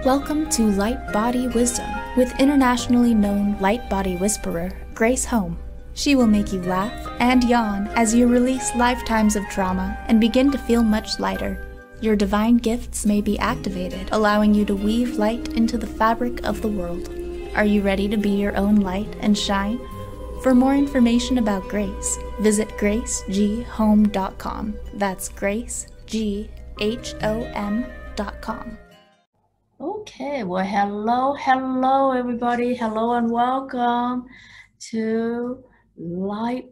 Welcome to Light Body Wisdom with internationally known light body whisperer, Grace Home. She will make you laugh and yawn as you release lifetimes of trauma and begin to feel much lighter. Your divine gifts may be activated, allowing you to weave light into the fabric of the world. Are you ready to be your own light and shine? For more information about Grace, visit graceghome.com. That's graceghom.com. Okay, well, hello, everybody. Hello and welcome to Light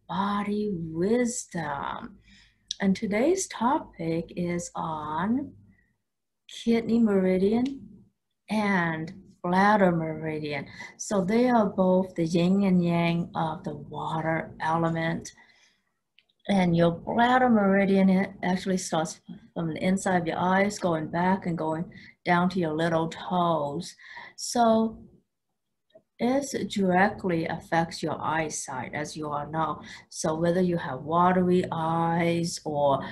Body Wisdom. And today's topic is on kidney meridian and bladder meridian. So they are both the yin and yang of the water element. And your bladder meridian actually starts from the inside of your eyes, going back and going down to your little toes. So it directly affects your eyesight, as you all know. So whether you have watery eyes or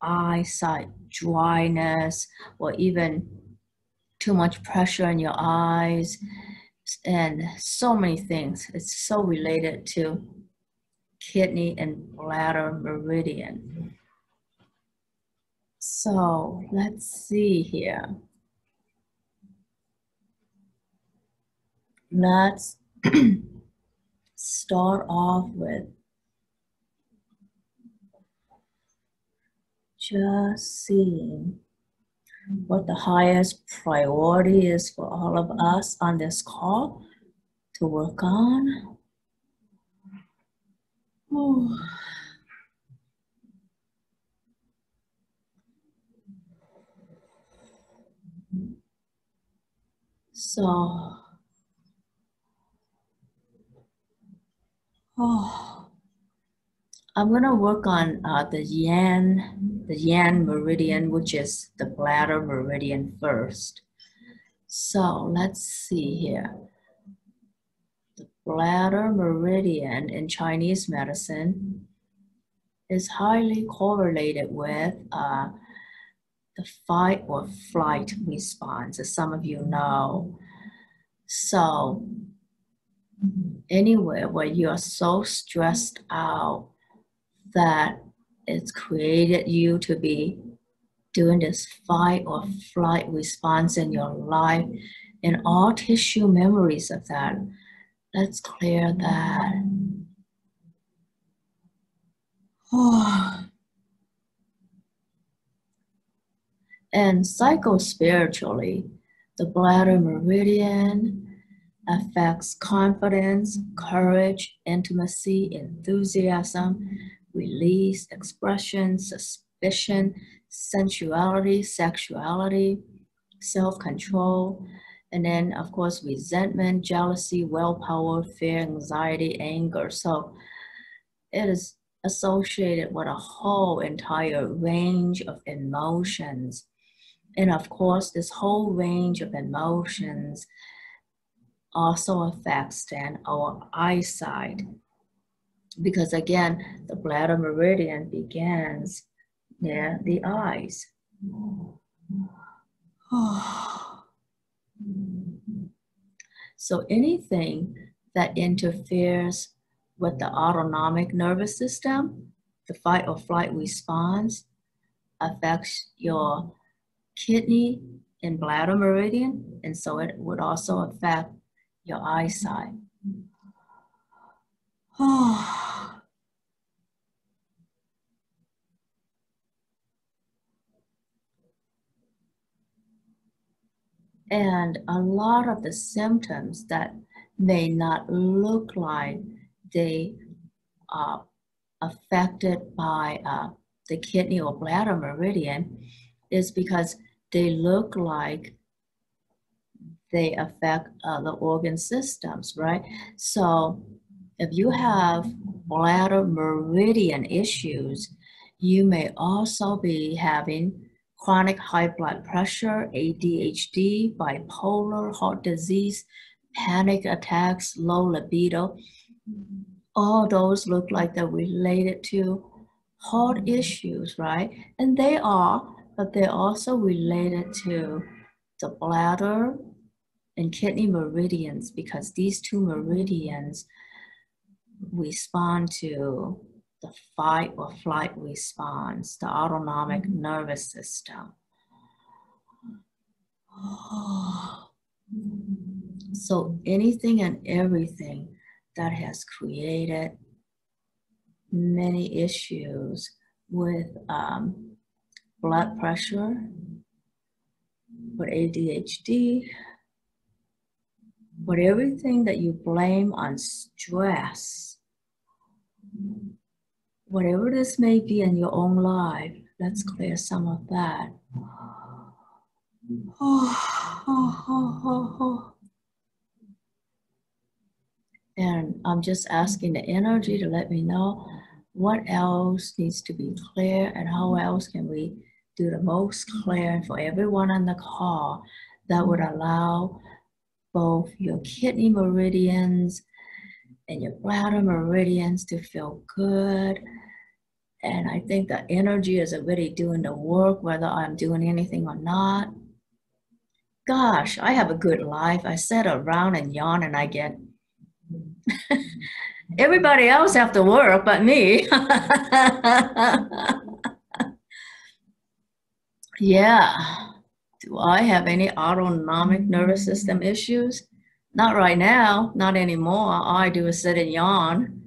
eyesight dryness, or even too much pressure in your eyes, and so many things, it's so related to kidney and bladder meridian. So let's see here. Let's start off with just seeing what the highest priority is for all of us on this call to work on. Ooh. So, I'm going to work on the yang meridian, which is the bladder meridian first. So let's see here. The bladder meridian in Chinese medicine is highly correlated with the fight or flight response, as some of you know. So anywhere where you are so stressed out that it's created you to be doing this fight or flight response in your life, and all tissue memories of that, let's clear that. And psychospiritually, the bladder meridian affects confidence, courage, intimacy, enthusiasm, release, expression, suspicion, sensuality, sexuality, self-control, and then, of course, resentment, jealousy, willpower, fear, anxiety, anger. So it is associated with a whole entire range of emotions. And of course, this whole range of emotions also affects then our eyesight. Because again, the bladder meridian begins near the eyes. So anything that interferes with the autonomic nervous system, the fight or flight response, affects your kidney and bladder meridian, and so it would also affect your eyesight. And a lot of the symptoms that may not look like they are affected by the kidney or bladder meridian is because they look like they affect other organ systems, right? So if you have bladder meridian issues, you may also be having chronic high blood pressure, ADHD, bipolar, heart disease, panic attacks, low libido. All those look like they're related to heart issues, right? And they are, but they're also related to the bladder and kidney meridians, because these two meridians respond to the fight or flight response, the autonomic nervous system. So anything and everything that has created many issues with blood pressure, with ADHD, with everything that you blame on stress, whatever this may be in your own life, let's clear some of that. And I'm just asking the energy to let me know what else needs to be clear and how else can we do the most clear for everyone on the call that would allow both your kidney meridians and your bladder meridians to feel good. And I think the energy is already doing the work, whether I'm doing anything or not. Gosh, I have a good life. I sit around and yawn and I get everybody else have to work but me. Yeah. Do I have any autonomic nervous system issues? Not right now, not anymore. All I do is sit and yawn.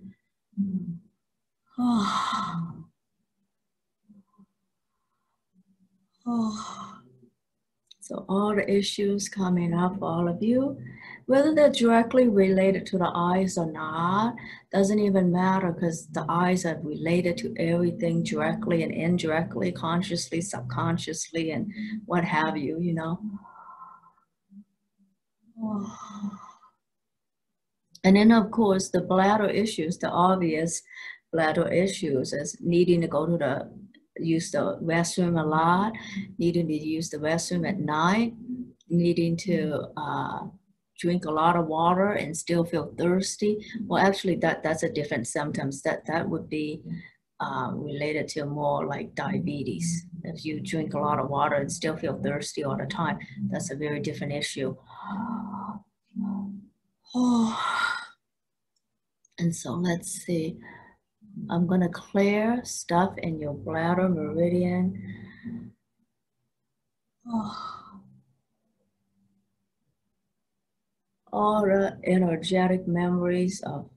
So all the issues coming up for all of you, whether they're directly related to the eyes or not, doesn't even matter, because the eyes are related to everything directly and indirectly, consciously, subconsciously, and what have you, you know. And then of course the bladder issues, the obvious bladder issues, is needing to go to use the restroom a lot, needing to use the restroom at night, needing to drink a lot of water and still feel thirsty. Well, actually that's a different symptoms. That would be related to more like diabetes. If you drink a lot of water and still feel thirsty all the time, that's a very different issue. And so let's see. I'm going to clear stuff in your bladder meridian. All the energetic memories of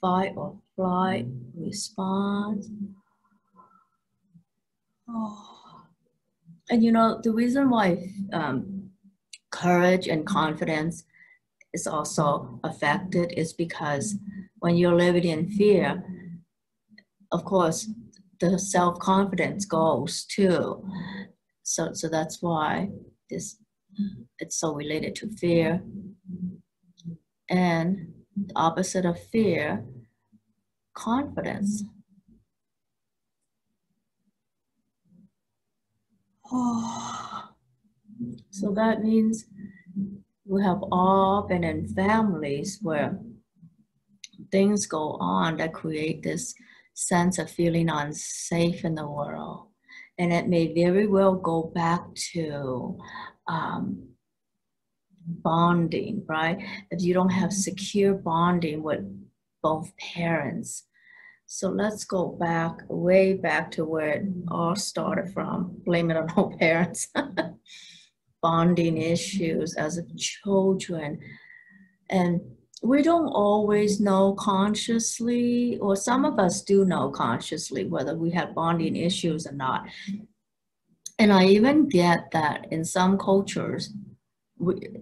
fight or flight response. And you know, the reason why courage and confidence is also affected is because when you're living in fear, of course, the self-confidence goes too. So that's why it's so related to fear. And the opposite of fear, confidence. So that means we have all been in families where things go on that create this sense of feeling unsafe in the world. And it may very well go back to bonding, right? If you don't have secure bonding with both parents. So let's go back, way back to where it all started from. Blame it on our parents. Bonding issues as children. And we don't always know consciously, or some of us do know consciously whether we have bonding issues or not. And I even get that in some cultures,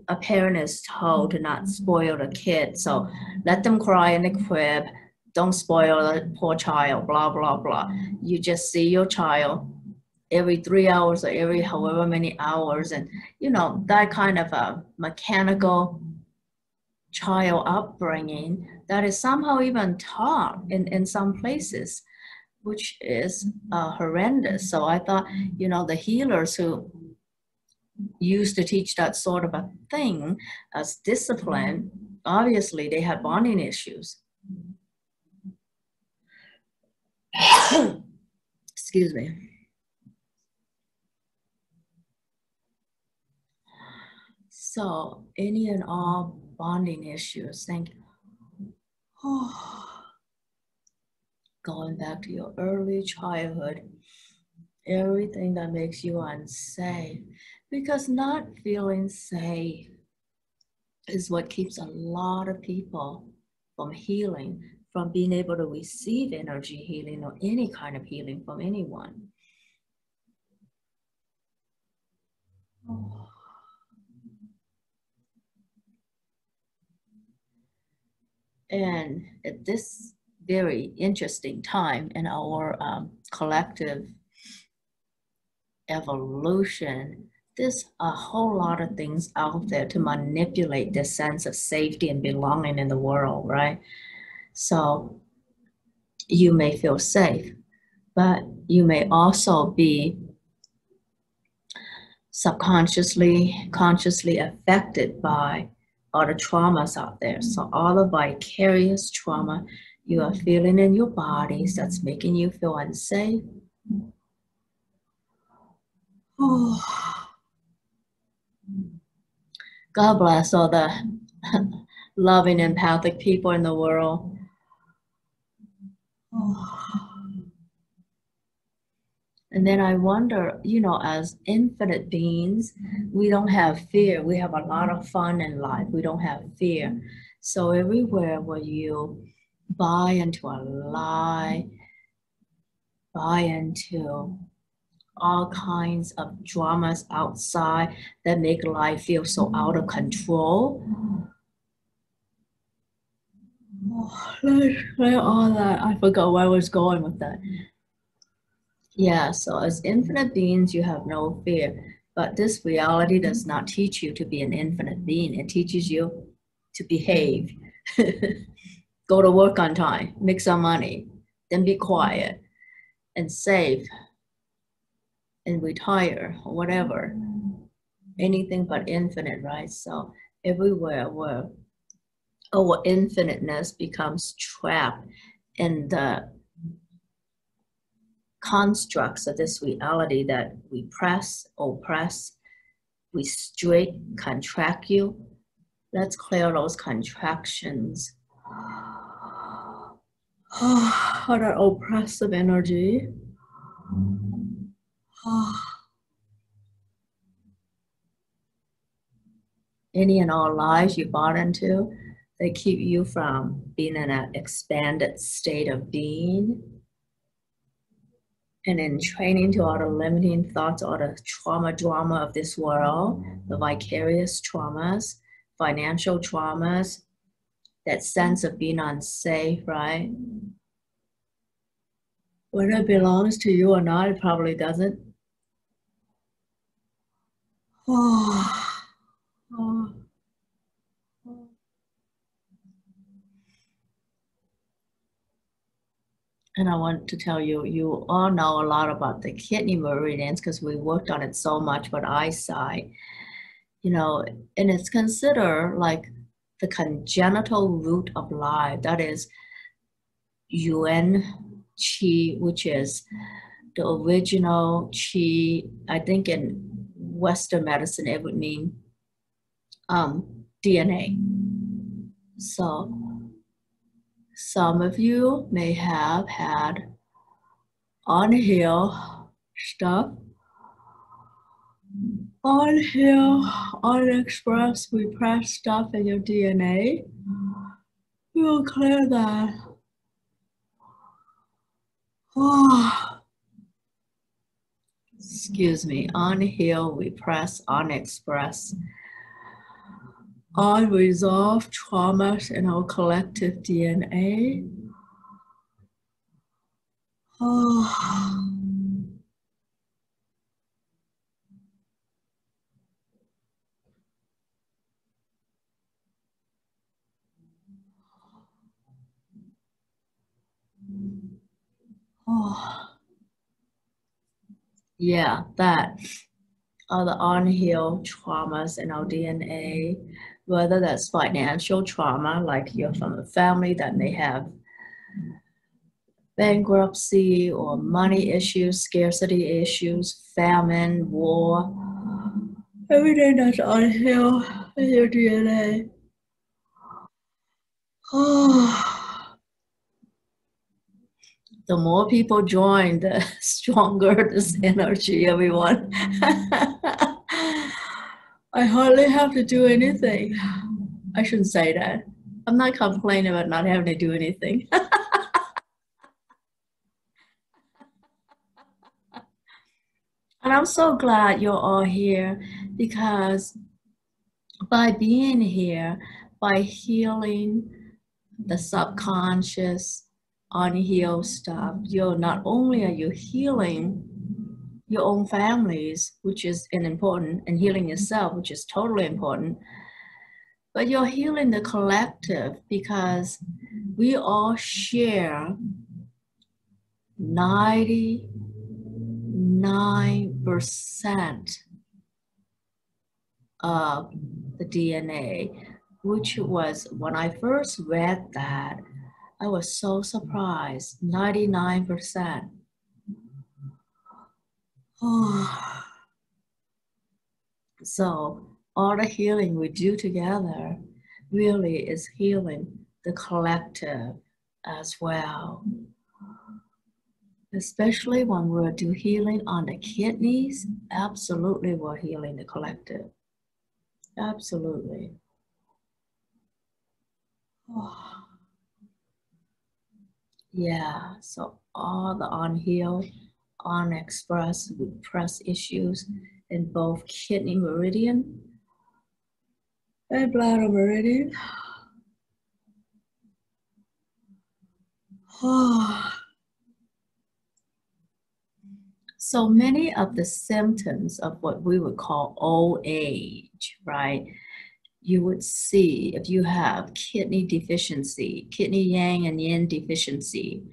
a parent is told to not spoil the kid. So let them cry in the crib, don't spoil the poor child, blah, blah, blah. You just see your child every 3 hours or every however many hours. And, you know, that kind of a mechanical child upbringing that is somehow even taught in some places, which is horrendous. So I thought, you know, the healers who used to teach that sort of a thing as discipline, obviously they had bonding issues. Excuse me. So any and all bonding issues, think, going back to your early childhood, everything that makes you unsafe, because not feeling safe is what keeps a lot of people from healing, from being able to receive energy healing or any kind of healing from anyone. And at this very interesting time in our collective evolution, there's a whole lot of things out there to manipulate this sense of safety and belonging in the world, right? So you may feel safe, but you may also be subconsciously, consciously affected by all the traumas out there. So all the vicarious trauma you are feeling in your bodies that's making you feel unsafe. God bless all the loving, empathic people in the world. And then I wonder, you know, as infinite beings, we don't have fear. We have a lot of fun in life. We don't have fear. So everywhere where you buy into a lie, buy into all kinds of dramas outside that make life feel so out of control. All that. I forgot where I was going with that. Yeah, so as infinite beings, you have no fear. But this reality does not teach you to be an infinite being. It teaches you to behave, go to work on time, make some money, then be quiet and save and retire or whatever. Anything but infinite, right? So everywhere where our infiniteness becomes trapped in the constructs of this reality that we press, oppress, restrict, contract you. Let's clear those contractions. All that oppressive energy. Any and all lies you bought into, they keep you from being in an expanded state of being. And in training to all the limiting thoughts, all the drama of this world, the vicarious traumas, financial traumas, that sense of being unsafe, right? Whether it belongs to you or not, it probably doesn't. And I want to tell you, you all know a lot about the kidney meridians because we worked on it so much with eyesight, you know, and it's considered like the congenital root of life. That is Yuan Qi, which is the original Qi. I think in Western medicine, it would mean DNA. So some of you may have had unhealed stuff, unhealed, unexpressed, repressed stuff in your DNA. We will clear that. Excuse me, unhealed, repressed, unexpressed, unresolved traumas in our collective DNA. Yeah, that are the unhealed traumas in our DNA, whether that's financial trauma, like you're from a family that may have bankruptcy or money issues, scarcity issues, famine, war, everything that's unhealed in your DNA. Oh. The more people join, the stronger this energy, everyone. I hardly have to do anything. I shouldn't say that. I'm not complaining about not having to do anything. And I'm so glad you're all here, because by being here, by healing the subconscious, unhealed stuff, you're not only are you healing your own families, which is important, and healing yourself, which is totally important, but you're healing the collective, because we all share 99% of the DNA, which was, when I first read that, I was so surprised. 99%. So all the healing we do together really is healing the collective as well. Especially when we're doing healing on the kidneys, absolutely we're healing the collective. Absolutely. Yeah, so all the unhealed, unexpressed, repressed issues in both kidney meridian and bladder meridian. So many of the symptoms of what we would call old age, right? You would see if you have kidney deficiency, kidney yang and yin deficiency.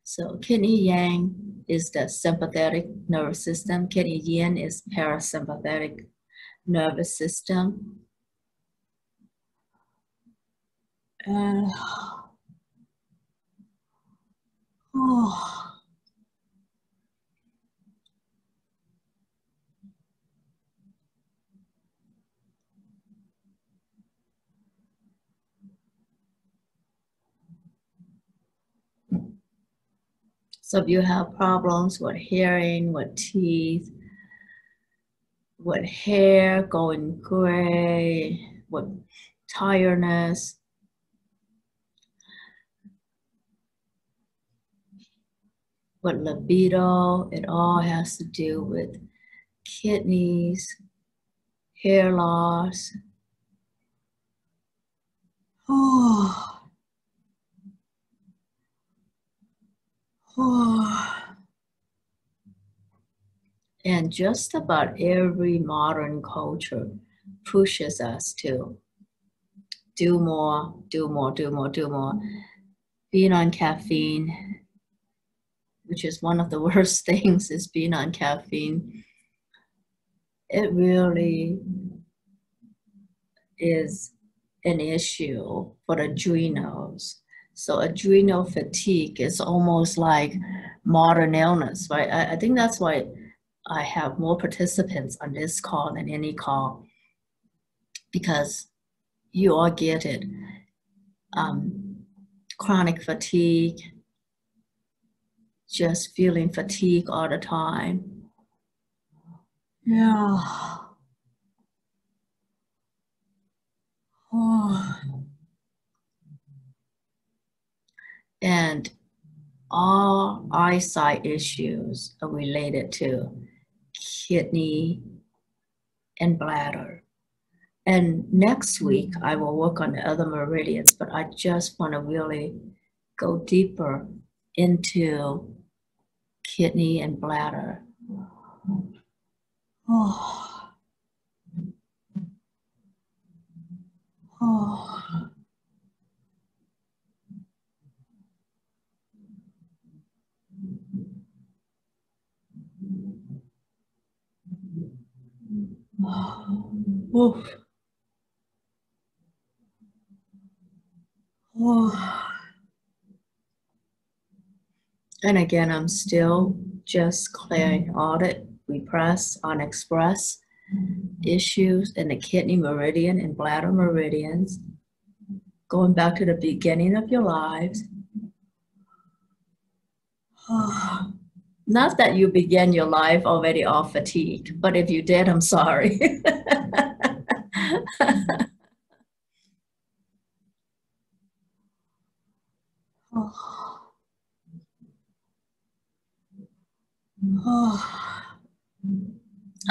So kidney yang is the sympathetic nervous system. Kidney yin is parasympathetic nervous system. And so if you have problems with hearing, with teeth, with hair going gray, with tiredness, with libido, it all has to do with kidneys, hair loss. And just about every modern culture pushes us to do more, do more, do more, do more. Being on caffeine, which is one of the worst things, is being on caffeine. It really is an issue for the adrenals. So adrenal fatigue is almost like modern illness, right? I think that's why I have more participants on this call than any call, because you all get it. Chronic fatigue, just feeling fatigue all the time. Yeah. And all eyesight issues are related to kidney and bladder. And next week, I will work on the other meridians, but I just want to really go deeper into kidney and bladder. And again, I'm still just clearing audit, repress, unexpressed. issues in the kidney meridian and bladder meridians, going back to the beginning of your lives. Not that you began your life already all fatigued, but if you did, I'm sorry.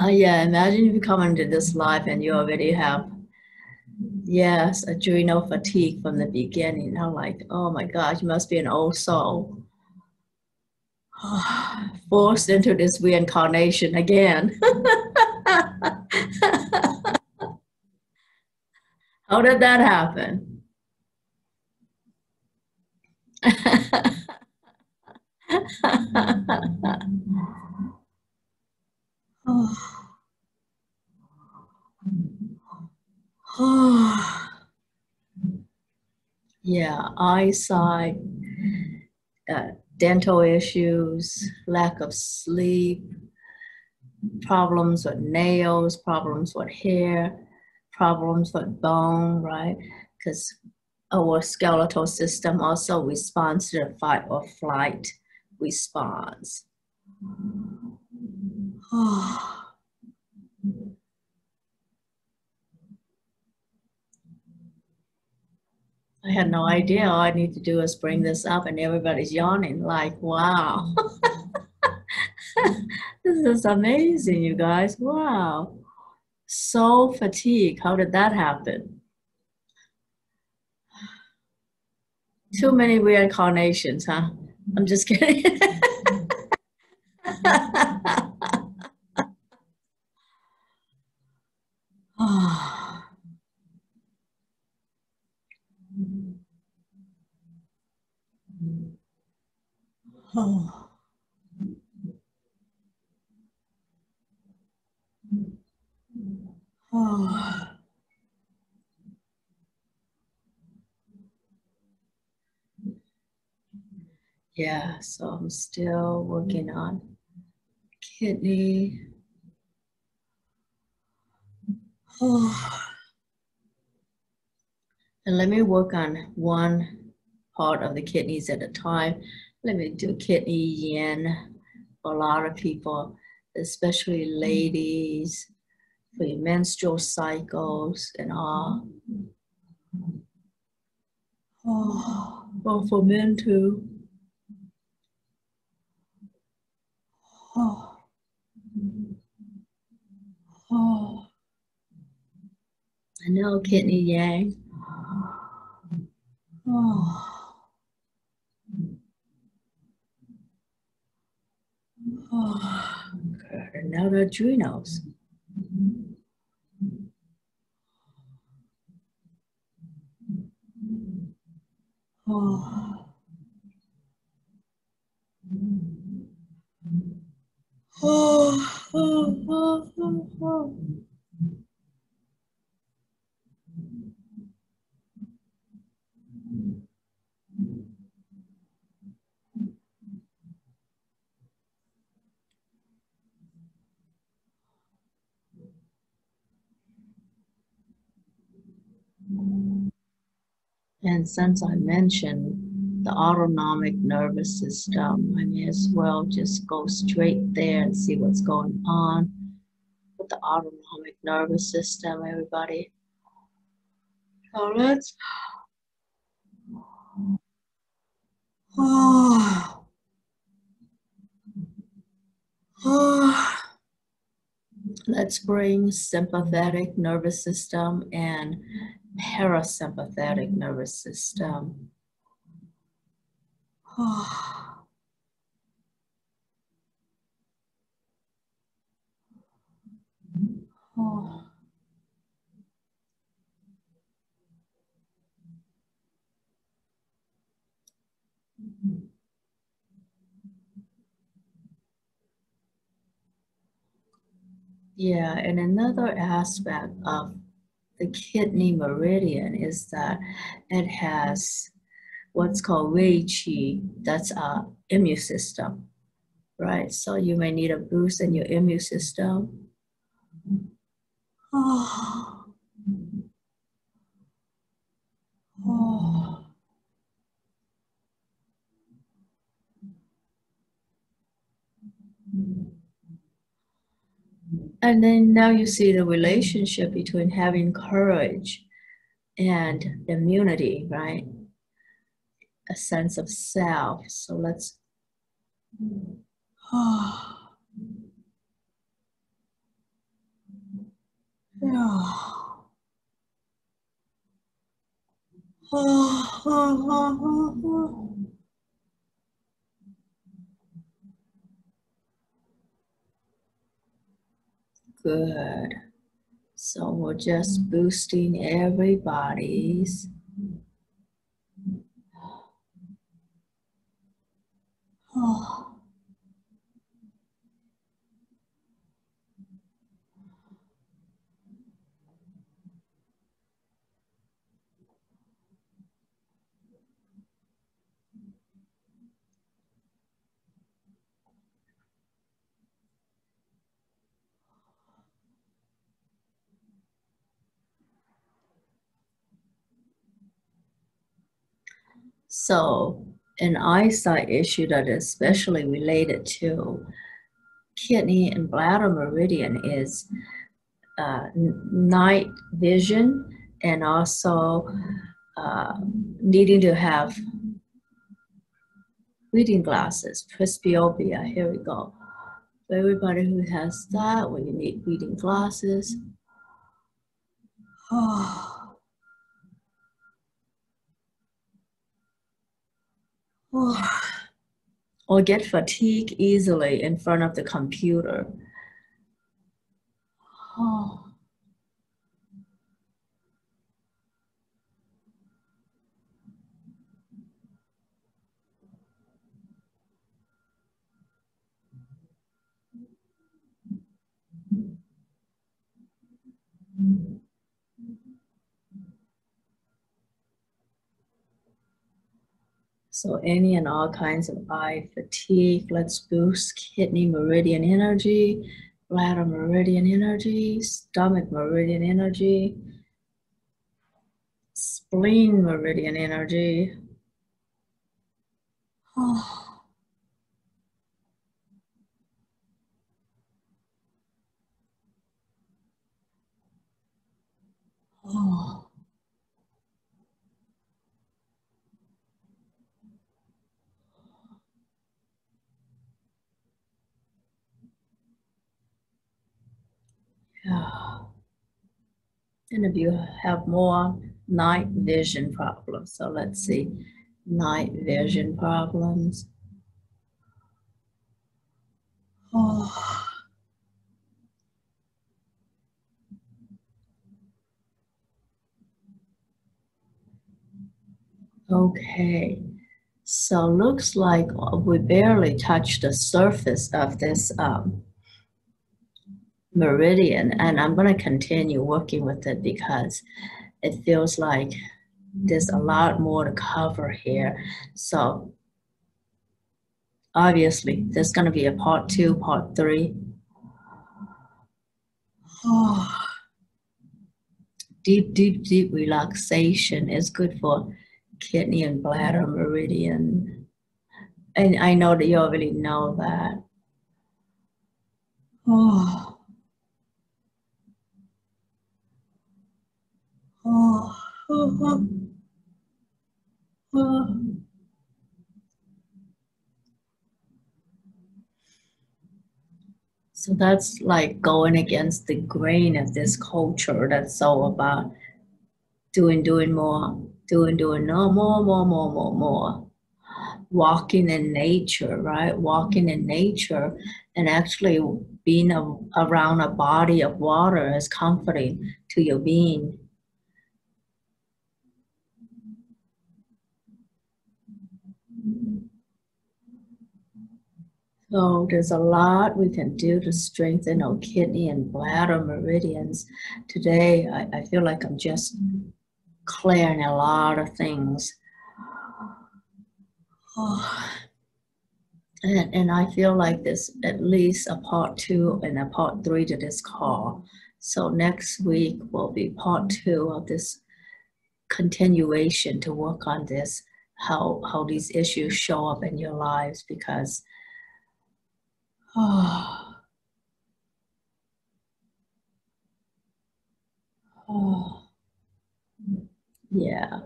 Oh yeah, imagine if you come into this life and you already have, yes, adrenal fatigue from the beginning. I'm like, oh my gosh, you must be an old soul. Forced into this reincarnation again. How did that happen? Yeah, eyesight, dental issues, lack of sleep, problems with nails, problems with hair, problems with bone, right? Because our skeletal system also responds to the fight or flight response. I had no idea. All I need to do is bring this up and everybody's yawning like, wow. This is amazing, you guys. Wow. So fatigued. How did that happen? Too many reincarnations, huh? I'm just kidding. Yeah, so I'm still working on kidney. And let me work on one part of the kidneys at a time. Let me do kidney yin for a lot of people, especially ladies, for your menstrual cycles and all. Well, for men too. I know kidney yang. Good. And now the adrenals. And since I mentioned the autonomic nervous system, I may as well just go straight there and see what's going on with the autonomic nervous system, everybody. So let's let's bring sympathetic nervous system and parasympathetic nervous system. Yeah, and another aspect of the kidney meridian is that it has what's called Wei Qi, that's our immune system, right? So you may need a boost in your immune system. Oh. Oh. And then now you see the relationship between having courage and immunity, right? A sense of self. So let's. Oh. Yeah. Good. So we're just boosting everybody's. Oh. So an eyesight issue that is especially related to kidney and bladder meridian is night vision, and also needing to have reading glasses, presbyopia. Here we go. For everybody who has that, when you need reading glasses. Oh. Oh. Or get fatigued easily in front of the computer. Oh. So any and all kinds of eye fatigue, let's boost kidney meridian energy, bladder meridian energy, stomach meridian energy, spleen meridian energy. Oh. Oh. Yeah. And if you have more night vision problems, so let's see, night vision problems. Oh. Okay, so looks like we barely touched the surface of this meridian, and I'm going to continue working with it because it feels like there's a lot more to cover here. So obviously there's going to be a part 2, part 3. Oh. Deep relaxation is good for kidney and bladder meridian. And I know that you already know that. Oh. Oh. Oh. Oh. So that's like going against the grain of this culture that's all about doing more, no, more. Walking in nature, right? Walking in nature and actually being around a body of water is comforting to your being. So there's a lot we can do to strengthen our kidney and bladder meridians. Today, I feel like I'm just clearing a lot of things. Oh. And I feel like there's at least a part 2 and a part 3 to this call. So next week will be part 2 of this continuation to work on this, how these issues show up in your lives, because yeah.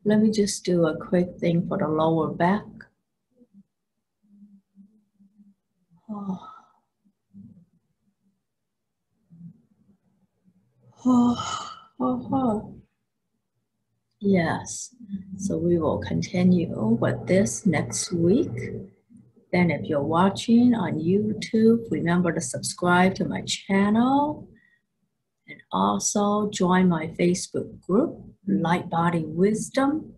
Let me just do a quick thing for the lower back. Yes, so we will continue with this next week. Then if you're watching on YouTube, remember to subscribe to my channel and also join my Facebook group, Light Body Wisdom.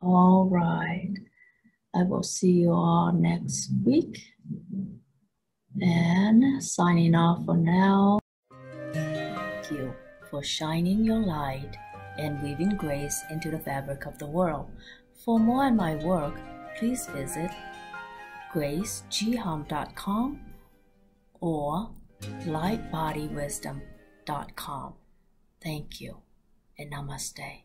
All right. I will see you all next week. And signing off for now. Thank you for shining your light and weaving grace into the fabric of the world. For more on my work, please visit gracegharm.com or lightbodywisdom.com. Thank you and namaste.